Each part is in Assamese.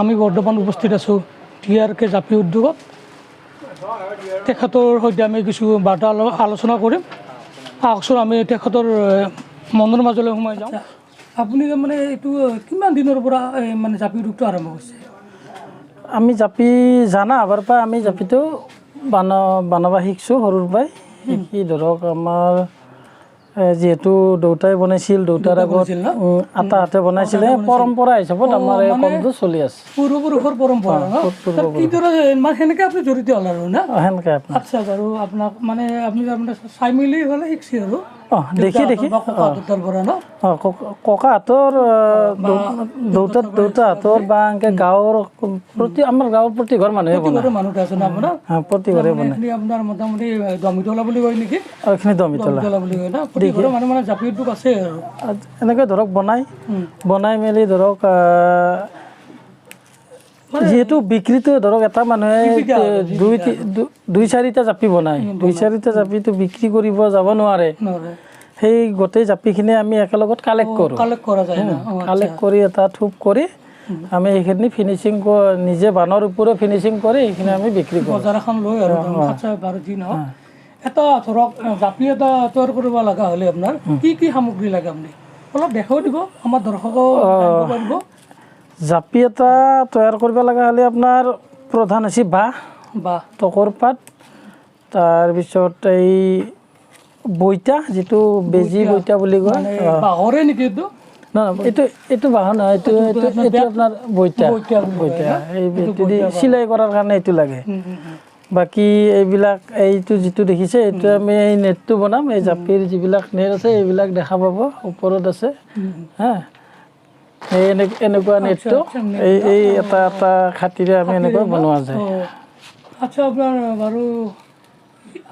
আমি বৰ্তমান উপস্থিত আছোঁ TRK জাপি উদ্যোগত। তেখেতৰ সৈতে আমি কিছু বাৰ্তা আলোচনা কৰিম। আহকচোন আমি তেখেতৰ মনৰ মাজলৈ সোমাই যাওঁ। আপুনি মানে এইটো কিমান দিনৰ পৰা মানে জাপি উদ্যোগটো আৰম্ভ কৰিছে? আমি জাপি জানা আগৰ পৰা আমি জাপিটো বনাব শিকিছোঁ সৰুৰ পৰাই। শিকি ধৰক আমাৰ যিহেতু দেউতাই বনাইছিল, দেউতাৰ আগত আটাহঁতে বনাইছিলে, পৰম্পৰা হিচাপত আমাৰ এই কামটো চলি আছে। পূৰ্বপুৰুষৰ পৰম্পৰা কিদৰে মানে সেনেকৈ আপুনি জড়িত হ'ল আৰু না? সেনেকৈ আপোনাৰ আচ্ছা বাৰু আপোনাক মানে আপুনি চাই মেলি হ'লে শিকছে আৰু দেখি ককাহঁতৰ পৰা ন? ককাহঁতৰ দেউতাহঁতৰ বা এনেকৈ গাঁৱৰ আমাৰ গাঁৱৰ প্ৰতি ঘৰ মানুহে বনায়। মানুহটো আছে না আপোনাৰ? প্ৰতি ঘৰে বনায়। আপোনাৰ মোটামুটি দমিতলা বুলি কয় নেকি? এইখিনি দমিতলা বুলি কয় না? প্ৰতি ঘৰে মানে জাপি উদ্যোগ আছে আৰু এনেকৈ ধৰক বনাই মেলি ধৰক যিহেতু বিক্ৰীটো ধৰক এটা মানুহে 2-4টা জাপি বনায়, 2-4টা জাপিটো বিক্ৰী কৰিব যাব নোৱাৰে। সেই গোটেই জাপিখিনি আমি একেলগত কালেক্ট কৰোঁ। কালেক্ট কৰি এটা থোপ কৰি আমি এইখিনি ফিনিচিং নিজে বানৰ ওপৰত ফিনিচিং কৰি এইখিনি আমি বিক্ৰী কৰোঁ। বজাৰ এখন লৈ আৰু বাৰু যি নহওক এটা ধৰক জাপি এটা তৈয়াৰ কৰিব লগা হ'লে আপোনাৰ কি কি সামগ্ৰী লাগে? আপুনি অলপ দেখাই দিব আমাৰ দৰ্শকক জানিব পাৰিব। জাপি এটা তৈয়াৰ কৰিব লগা হ'লে আপোনাৰ প্ৰধান হৈছে বাঁহ, তকৰ পাত, তাৰপিছত এই বইতা, যিটো বেজী বইতা বুলি কয়। বাঁহৰে নেকি এইটো? এইটো বাঁহ নহয়, এইটো আপোনাৰ বইতা। এই চিলাই কৰাৰ কাৰণে এইটো লাগে। বাকী এইবিলাক এইটো যিটো দেখিছে এইটো আমি এই নেটটো বনাম। এই জাপিৰ যিবিলাক নেট আছে এইবিলাক দেখা পাব ওপৰত আছে। হা, এই এনেকুৱা নেটটো এই এটা এটা খাটিৰে আমি এনেকুৱা বনোৱা যায়। আচ্ছা আপোনাৰ বাৰু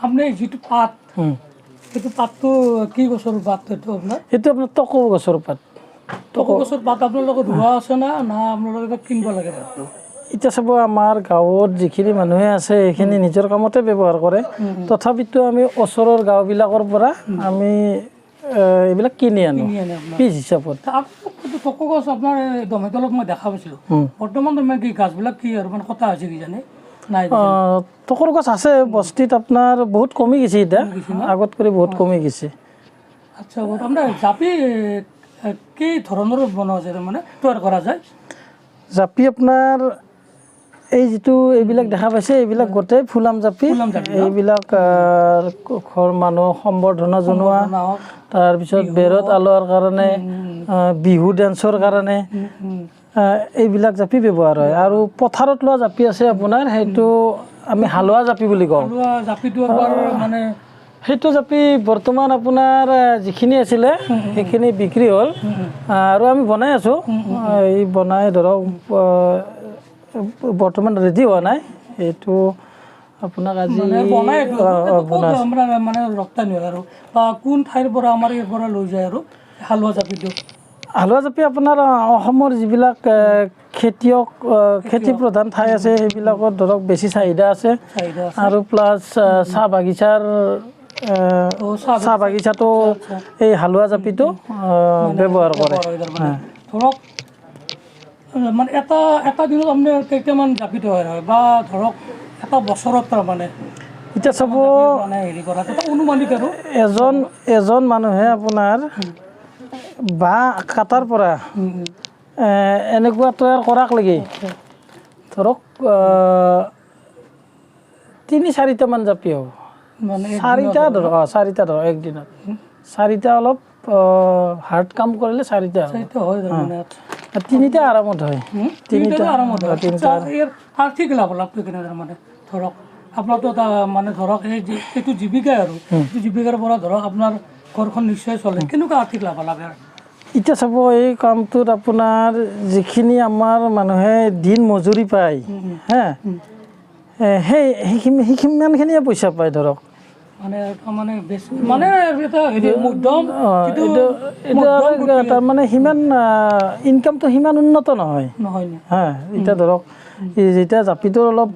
আপুনি যিটো পাত, সেইটো পাতটো কি গছৰ পাত? সেইটো আপোনাৰ টকৌ গছৰ পাত। টকৌ গছৰ পাত আপোনালোকৰ ৰোৱা আছে না আপোনালোকে কিনিব লাগে পাতটো? এতিয়া চাব আমাৰ গাঁৱত যিখিনি মানুহে আছে সেইখিনি নিজৰ কামতে ব্যৱহাৰ কৰে। তথাপিতো আমি ওচৰৰ গাঁওবিলাকৰ পৰা আমি এইবিলাক কিনি আনো পিচ হিচাপত। টকৌ গছ আপোনাৰ দমিতলত মই দেখা পাইছিলোঁ। বৰ্তমান মানে কি গাছবিলাক কি আৰু মানে কটা হৈছে কিজানি? টকৰ গছ আছে বস্তিত, আপোনাৰ বহুত কমি গৈছে এতিয়া, আগত কৰি বহুত কমি গৈছে। আচ্ছা আপোনাৰ জাপি কি ধৰণৰ বনোৱা যায় মানে তৈয়াৰ কৰা যায়? জাপি আপোনাৰ এই যিটো এইবিলাক দেখা পাইছে এইবিলাক গোটেই ফুলাম জাপি। এইবিলাক ঘৰ মানুহক সম্বৰ্ধনা জনোৱা, তাৰপিছত বেৰত আলোৱাৰ কাৰণে, বিহু ডেন্সৰ কাৰণে এইবিলাক জাপি ব্যৱহাৰ হয়। আৰু পথাৰত লোৱা জাপি আছে আপোনাৰ, সেইটো আমি হালোৱা জাপি বুলি কওঁ। সেইটো জাপি বৰ্তমান আপোনাৰ যিখিনি আছিলে সেইখিনি বিক্ৰী হ'ল আৰু আমি বনাই আছোঁ। এই বনাই ধৰক বৰ্তমান ৰেডি হোৱা নাই। এইটো আপোনাক আজি মানে ৰপ্তানি হয় আৰু বা কোন ঠাইৰ পৰা আমাৰ ইয়াৰ পৰা লৈ যায় আৰু হালোৱা জাপিটো? হালোৱা জাপি আপোনাৰ অসমৰ যিবিলাক খেতি প্ৰধান ঠাই আছে সেইবিলাকত ধৰক বেছি চাহিদা আছে। আৰু প্লাছ চাহ বাগিচাটো এই হালোৱা জাপিটো ব্যৱহাৰ কৰে। ধৰক মানে এটা দিনত আপোনাৰ কেইটামান জাপি তৈয়াৰ হয় বা ধৰক এটা বছৰত তাৰমানে এতিয়া চাব হেৰি কৰা অনুমানিক আৰু এজন মানুহে আপোনাৰ বাঁহ কাটাৰ পৰা এনেকুৱা তৈয়াৰ কৰাক লাগি ধৰক 3-4টামান জাপি হ'ব। 4টা ধৰক একদিনত 4টা অলপ হাৰ্ড কাম কৰিলে 4টা হয়, 3টা আৰামত হয়। 3টা আৰামত হয়। আৰ্থিক লাভালাভটো কেনেদৰে মানে ধৰক আপোনাৰতো এটা মানে ধৰক এইটো জীৱিকা আৰু জীৱিকাৰ পৰা ধৰক আপোনাৰ ঘৰখন নিশ্চয় চলে, কেনেকুৱা আৰ্থিক লাভালাভ? এতিয়া চাব এই কামটোত আপোনাৰ যিখিনি আমাৰ মানুহে দিন মজুৰি পায়, হা, সিমানখিনিয়ে পইচা পায় ধৰক। তাৰমানে সিমান ইনকামটো সিমান উন্নত নহয়। হা, এতিয়া ধৰক যেতিয়া জাপিটোৰ অলপ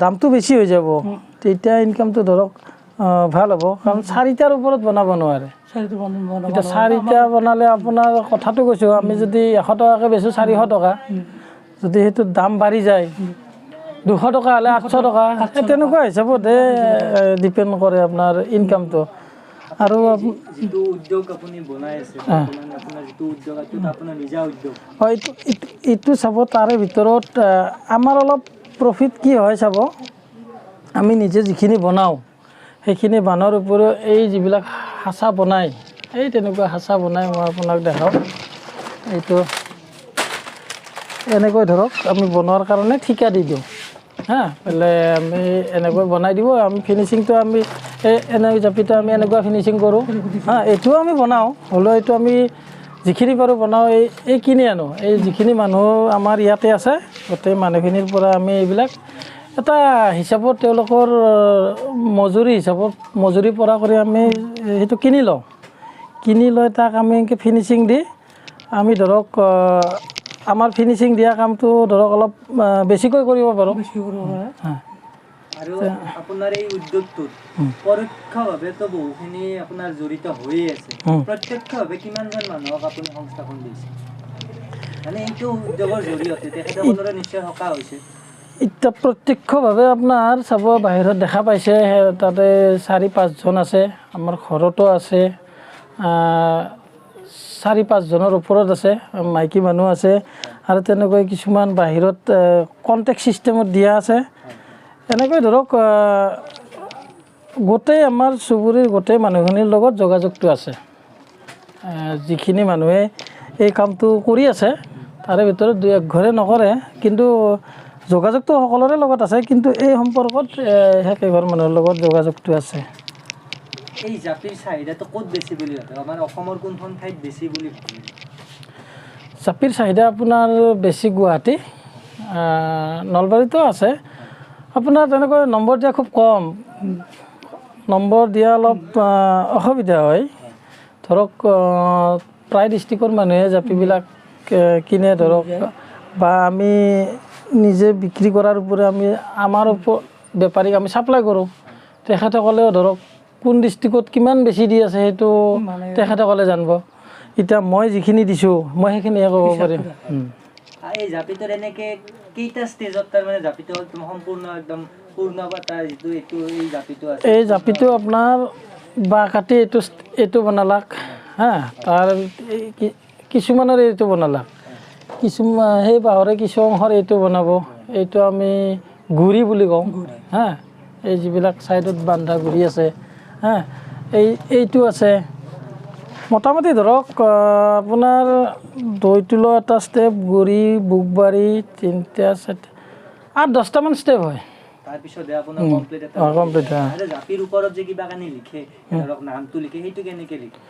দামটো বেছি হৈ যাব তেতিয়া ইনকামটো ধৰক ভাল হ'ব, কাৰণ 4টাৰ ওপৰত বনাব নোৱাৰে। এতিয়া 4টা বনালে আপোনাৰ কথাটো কৈছোঁ, আমি যদি 100 টকাকৈ বেচোঁ 400 টকা, যদি সেইটোৰ দাম বাঢ়ি যায় 200 টকা হ'লে 800 টকা তেনেকুৱা হিচাপত ডিপেণ্ড কৰে আপোনাৰ ইনকামটো। আৰু যিটো উদ্যোগ আপুনি বনাই আছে বৰ্তমান আপোনাৰ যিটো উদ্যোগ আছে আপোনাৰ নিজা উদ্যোগ হয়, এইটো চাব তাৰে ভিতৰত আমাৰ অলপ প্ৰফিট কি হয় চাব, আমি নিজে যিখিনি বনাওঁ সেইখিনি বনোৱাৰ উপৰিও এই যিবিলাক সাঁচা বনাই এই তেনেকুৱা সাঁচা বনাই মই আপোনাক দেখাওঁ। এইটো এনেকৈ ধৰক আমি বনোৱাৰ কাৰণে ঠিকা দি দিওঁ হা, বোলে আমি এনেকৈ বনাই দিব, আমি ফিনিচিংটো আমি এনেকৈ জাপিটো আমি এনেকুৱা ফিনিচিং কৰোঁ হা, এইটোও আমি বনাওঁ, হ'লেও এইটো আমি যিখিনি পাৰোঁ বনাওঁ, এই কিনি আনো। এই যিখিনি মানুহ আমাৰ ইয়াতে আছে গোটেই মানুহখিনিৰ পৰা আমি এইবিলাক এটা হিচাপত তেওঁলোকৰ মজুৰি হিচাপত মজুৰি পৰা কৰি আমি সেইটো কিনি লওঁ, কিনি লৈ তাক আমি এনেকৈ ফিনিচিং দি আমি ধৰক আমাৰ ফিনিচিং দিয়া কামটো ধৰক অলপ বেছিকৈ কৰিব পাৰোঁ। আৰু আপোনাৰ এই উদ্যোগটোত পৰোক্ষভাৱেতো বহুখিনি আপোনাৰ জড়িত হৈয়ে আছে, প্ৰত্যক্ষভাৱে কিমানজন মানুহক আপুনি সংস্থাপন দিছে, মানে এইটো উদ্যোগৰ জৰিয়তে তেখেতসকলৰে নিশ্চয় সকাহ হৈছে? এতিয়া প্ৰত্যক্ষভাৱে আপোনাৰ চাব বাহিৰত দেখা পাইছে তাতে 4-5জন আছে, আমাৰ ঘৰতো আছে 4-5জনৰ ওপৰত আছে, মাইকী মানুহ আছে, আৰু তেনেকৈ কিছুমান বাহিৰত কণ্টেক্ট ছিষ্টেমত দিয়া আছে। এনেকৈ ধৰক গোটেই আমাৰ চুবুৰীৰ গোটেই মানুহখিনিৰ লগত যোগাযোগটো আছে। যিখিনি মানুহে এই কামটো কৰি আছে তাৰে ভিতৰত 2-1 ঘৰে নকৰে, কিন্তু যোগাযোগটো সকলোৰে লগত আছে, কিন্তু এই সম্পৰ্কত সেইকেইঘৰ মানুহৰ লগত যোগাযোগটো আছে। এই জাপিৰ চাহিদাটো ক'ত বেছি বুলি ভাবে, আমাৰ অসমৰ কোনখন ঠাইত বেছি বুলি ভাবে? জাপিৰ চাহিদা আপোনাৰ বেছি গুৱাহাটী, নলবাৰীতো আছে। আপোনাৰ তেনেকৈ নম্বৰ দিয়া খুব কম, নম্বৰ দিয়া অলপ অসুবিধা হয়। ধৰক প্ৰায় ডিষ্ট্ৰিক্টৰ মানুহে জাপিবিলাক কিনে ধৰক, বা আমি নিজে বিক্ৰী কৰাৰ উপৰি আমি আমাৰ বেপাৰীক আমি ছাপ্লাই কৰোঁ, তেখেতসকলেও ধৰক কোন ডিষ্ট্ৰিক্টত কিমান বেছি দি আছে সেইটো তেখেতসকলে জানিব। এতিয়া মই যিখিনি দিছোঁ মই সেইখিনিহে ক'ব পাৰিম। এই জাপিটোৰ এনেকৈ কেইটা ষ্টেজত তাৰমানে জাপিটো সম্পূৰ্ণ একদম পূৰ্ণতা যিটো এইটো এই জাপিটো আছে? এই জাপিটো আপোনাৰ বাঁহ কাটি এইটো বনালাক হা, তাৰ কিছুমানৰ এইটো বনালাক, কিছুমান সেই বাঁহৰে কিছু অংশৰ এইটো বনাব, এইটো আমি গুৰি বুলি কওঁ হা, এই যিবিলাক ছাইডত বান্ধা গুৰি আছে হা, এইটো আছে। মোটামুটি ধৰক আপোনাৰ দৈতুলো এটা ষ্টেপ, গুৰি, বুকবাৰী 3-4 8-10টামান ষ্টেপ হয়। তাৰপিছত আপোনাৰ কমপ্লিট এটা কমপ্লিট হয়। আৰু জাপিৰ ওপৰত যে কিবা কানি লিখে ধৰক নামটো লিখে, সেইটো কেনেকৈ লিখে?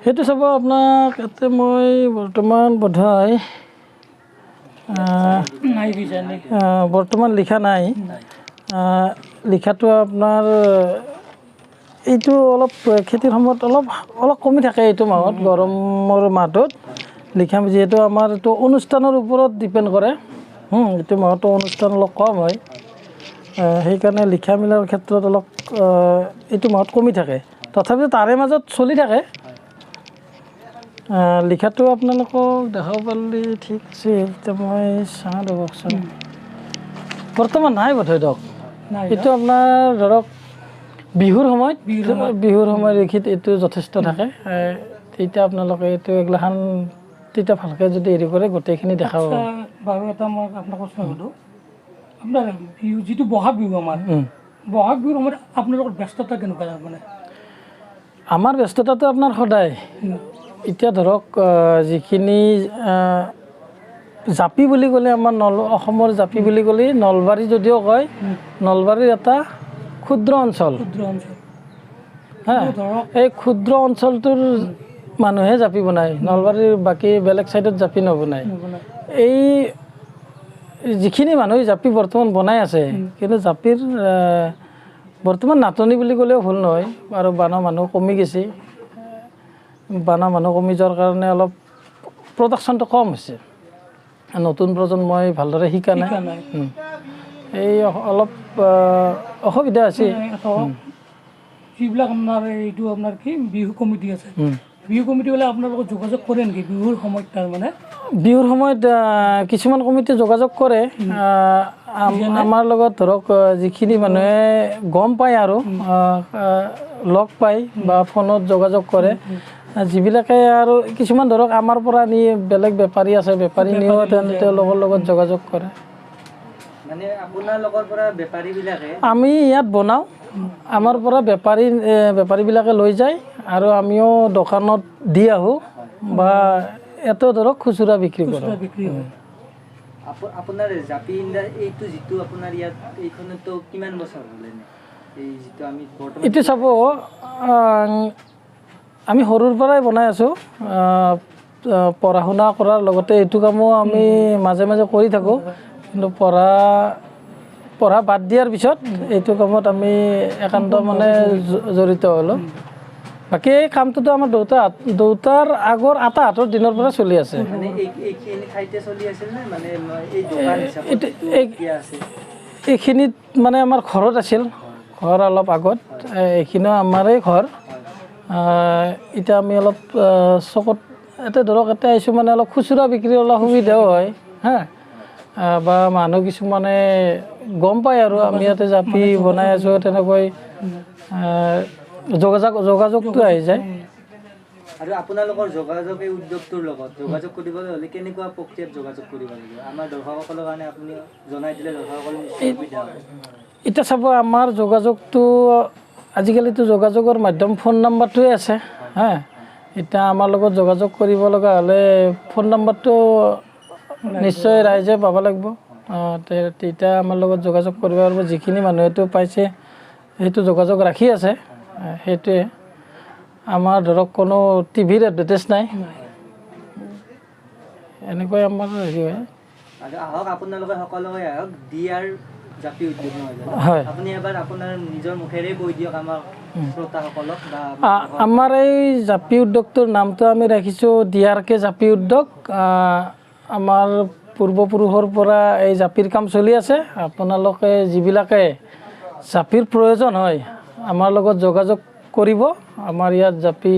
সেইটো চাব আপোনাক ইয়াতে মই বৰ্তমান বোধহয় বৰ্তমান লিখা নাই, লিখাটো আপোনাৰ এইটো অলপ খেতিৰ সময়ত অলপ কমি থাকে, এইটো মাহত গৰমৰ মাহটোত লিখা, যিহেতু আমাৰ এইটো অনুষ্ঠানৰ ওপৰত ডিপেণ্ড কৰে, এইটো মাহতো অনুষ্ঠান অলপ কম হয়, সেইকাৰণে লিখা মেলাৰ ক্ষেত্ৰত অলপ এইটো মাহত কমি থাকে, তথাপিও তাৰে মাজত চলি থাকে। লিখাটো আপোনালোকক দেখাব পাৰিলে ঠিক আছে, এতিয়া মই চাওঁ ৰ'বকচোন, বৰ্তমান নাই বোধহয় দিয়ক। এইটো আপোনাৰ ধৰক বিহুৰ সময়ত লিখিত এইটো যথেষ্ট থাকে, তেতিয়া আপোনালোকে এইটো এইগিলাখান তেতিয়া ভালকৈ যদি হেৰি কৰে গোটেইখিনি দেখাব বাৰু। এটা মই আপোনাক প্ৰশ্ন সোধোঁ, আপোনাৰ বিহু যিটো বহাগ বিহু আমাৰ, বহাগ বিহুৰ সময়ত আপোনালোকৰ ব্যস্ততা কেনেকুৱা? মানে আমাৰ ব্যস্ততাটো আপোনাৰ সদায়, এতিয়া ধৰক যিখিনি জাপি বুলি ক'লে আমাৰ অসমৰ জাপি বুলি ক'লে নলবাৰী যদিও কয়, নলবাৰীৰ এটা ক্ষুদ্ৰ অঞ্চল হা, এই ক্ষুদ্ৰ অঞ্চলটোৰ মানুহে জাপি বনায়, নলবাৰীৰ বাকী বেলেগ ছাইডত জাপি নবনায়। এই যিখিনি মানুহে জাপি বৰ্তমান বনাই আছে, কিন্তু জাপিৰ বৰ্তমান নাটনি বুলি ক'লেও ভুল নহয়, আৰু বানা মানুহ কমি গৈছে, বানা মানুহ কমি যোৱাৰ কাৰণে অলপ প্ৰডাকশ্যনটো কম হৈছে, নতুন প্ৰজন্মই ভালদৰে শিকা নাই, এই অলপ অসুবিধা হৈছে। যিবিলাক আপোনাৰ এইটো আপোনাৰ কি বিহু কমিটি আছে, বিহু কমিটিবিলাক আপোনাৰ লগত যোগাযোগ কৰে নেকি বিহুৰ সময়ত তাৰমানে বিহুৰ সময়ত কিছুমান কমিটি যোগাযোগ কৰে আমাৰ লগত ধৰক যিখিনি মানুহে গম পায় আৰু লগ পায় বা ফোনত যোগাযোগ কৰে যিবিলাকে আৰু কিছুমান ধৰক আমাৰ পৰা নি বেলেগ বেপাৰী আছে বেপাৰী নিও তেওঁলোকৰ লগত যোগাযোগ কৰে মানে আপোনালোকৰ পৰা বেপাৰীবিলাকে আমি ইয়াত বনাওঁ আমাৰ পৰা বেপাৰীবিলাকে লৈ যায় আৰু আমিও দোকানত দি আহোঁ বা এত ধৰক খুচুৰা বিক্ৰী কৰোঁ বিক্ৰী হয় আপোনাৰ জাপি এইটো যিটো আপোনাৰ ইয়াত এইখনতো কিমান বছৰ হ'ল এনে এই যিটো আমি বৰ্তমান এইটো চাব আমি সৰুৰ পৰাই বনাই আছোঁ পঢ়া শুনা কৰাৰ লগতে এইটো কামো আমি মাজে মাজে কৰি থাকোঁ কিন্তু পঢ়া বাদ দিয়াৰ পিছত এইটো কামত আমি একান্ত মানে জড়িত হ'লোঁ বাকী এই কামটোতো আমাৰ দেউতাৰ আগৰ আতাহঁতৰ দিনৰ পৰা চলি আছে মানে এইখিনি ঠাইতে চলি আছিল নে মানে এই দোকান হিচাপত এতিয়া আছে এইখিনিত মানে আমাৰ ঘৰত আছিল ঘৰ অলপ আগত এইখিনিও আমাৰেই ঘৰ এতিয়া আমি অলপ চকত এতিয়া ধৰক এতিয়া আহিছোঁ মানে অলপ খুচুৰা বিক্ৰী অলপ সুবিধাও হয় হা বা মানুহ কিছুমানে গম পায় আৰু আমি ইয়াতে জাপি বনাই আছোঁ তেনেকৈ যোগাযোগটো আহি যায় আৰু আপোনালোকৰ যোগাযোগ এই উদ্যোগটোৰ লগত যোগাযোগ কৰিবলৈ হ'লে কেনেকুৱা প্ৰক্ৰিয়াত যোগাযোগ কৰিব লাগিব আমাৰ দৰ্শকসকলৰ কাৰণে আপুনি জনাই দিলে দৰ্শকসকলৰ নিশ্চয় সুবিধা হয় এতিয়া চাব আমাৰ যোগাযোগটো আজিকালিতো যোগাযোগৰ মাধ্যম ফোন নাম্বাৰটোৱে আছে হা এতিয়া আমাৰ লগত যোগাযোগ কৰিব লগা হ'লে ফোন নাম্বাৰটো নিশ্চয় ৰাইজে পাব লাগিব তেতিয়া আমাৰ লগত যোগাযোগ কৰিব পাৰিব যিখিনি মানুহেতো পাইছে সেইটো যোগাযোগ ৰাখি আছে সেইটোৱে আমাৰ ধৰক কোনো টিভিৰ এডভাৰটাইজ নাই এনেকৈ আমাৰ হেৰি হয় আৰু আহক আপোনালোকে সকলোৱে আহক দিয়াৰ জাপি উদ্যোগ নহয় জানো হয় আপুনি এবাৰ আপোনাৰ নিজৰ মুখেৰে কৈ দিয়ক আমাৰ শ্ৰোতাসকলক বা আমাৰ এই জাপি উদ্যোগটোৰ নামটো আমি ৰাখিছোঁ DRK জাপি উদ্যোগ আমাৰ পূৰ্বপুৰুষৰ পৰা এই জাপিৰ কাম চলি আছে আপোনালোকে যিবিলাকে জাপিৰ প্ৰয়োজন হয় আমাৰ লগত যোগাযোগ কৰিব আমাৰ ইয়াত জাপি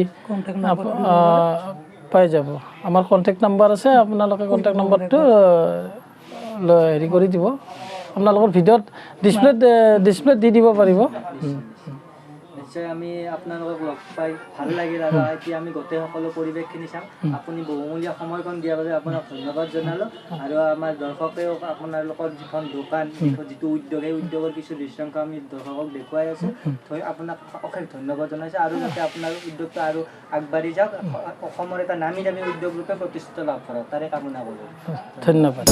পাই যাব আমাৰ কণ্টেক্ট নাম্বাৰ আছে আপোনালোকে কণ্টেক্ট নাম্বাৰটো হেৰি কৰি দিব আপোনালোকৰ ভিডিঅ'ত ডিছপ্লেত দি দিব পাৰিব নিশ্চয় আমি আপোনালোকক লগ পাই ভাল লাগিল আৰু এতিয়া আমি গোটেই সকলো পৰিৱেশখিনি চাম আপুনি বহুমূলীয়া সময়কণ দিয়াৰ বাবে আপোনাক ধন্যবাদ জনালোঁ আৰু আমাৰ দৰ্শকেও আপোনালোকৰ যিখন দোকান যিটো উদ্যোগ এই উদ্যোগৰ কিছু দৃশ্যাংশ আমি দৰ্শকক দেখুৱাই আছোঁ আপোনাক অশেষ ধন্যবাদ জনাইছোঁ আৰু যাতে আপোনাৰ উদ্যোগটো আৰু আগবাঢ়ি যাওক অসমৰ এটা নামী দামী উদ্যোগ ৰূপে প্ৰতিষ্ঠিত লাভ কৰক তাৰে কামনা কৰোঁ ধন্যবাদ